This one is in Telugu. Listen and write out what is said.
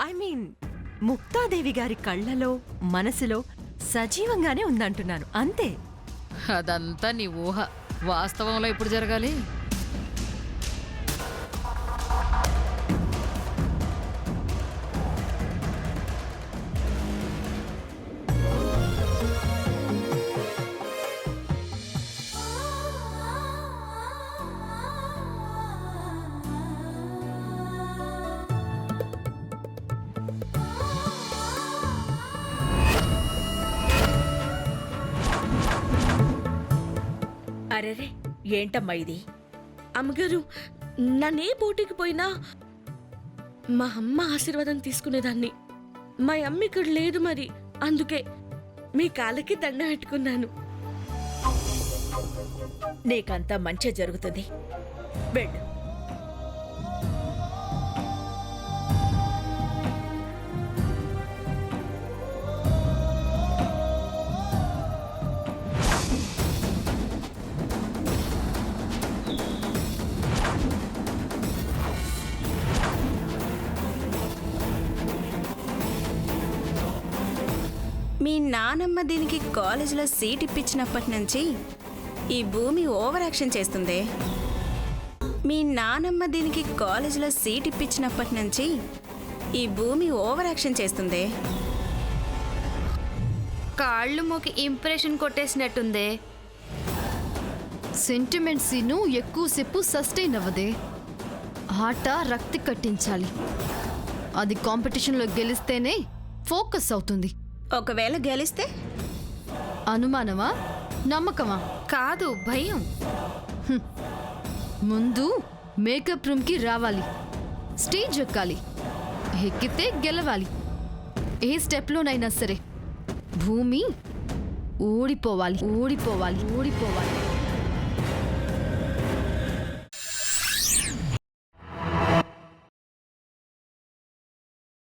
ఐ మీన్ ముక్తాదేవి గారి కళ్ళలో మనసులో సజీవంగానే ఉందంటున్నాను అంతే. అదంతా నీ ఊహ. వాస్తవంలో ఇప్పుడు జరగాలి. అరెరే, ఏంటమ్మా ఇది? అమ్మగారు, నన్నే పోటీకి పోయినా మా అమ్మ ఆశీర్వాదం తీసుకునేదాన్ని. మా అమ్మ ఇక్కడ లేదు, మరి అందుకే మీ కాళ్ళకి దండ పెట్టుకున్నాను. నీకంతా మంచి జరుగుతుంది, వెళ్ళు. మీ నానమ్మ దీనికి కాలేజీలో సీట్ ఇప్పించినప్పటి నుంచి ఈ భూమి ఓవర్ యాక్షన్ చేస్తుంది. మీ నానమ్మ దీనికి కాలేజీలో సీట్ ఇప్పించినప్పటి నుంచి ఈ భూమి ఓవర్ యాక్షన్ చేస్తుంది. కాళ్ళు మోకి ఇంప్రెషన్ కొట్టేసినట్టుందే. సెంటిమెంట్ సీను ఎక్కువసేపు సస్టైన్ అవ్వదే. ఆట రక్తి కట్టించాలి. అది కాంపిటీషన్లో గెలిస్తేనే ఫోకస్ అవుతుంది. ఒకవేళ గెలిస్తే అనుమానమా నమ్మకమా? కాదు, భయం. ముందు మేకప్ రూమ్కి రావాలి, స్టేజ్ ఎక్కాలి, ఎక్కితే గెలవాలి. ఏ స్టెప్లోనైనా సరే భూమి ఓడిపోవాలి, ఓడిపోవాలి, ఓడిపోవాలి.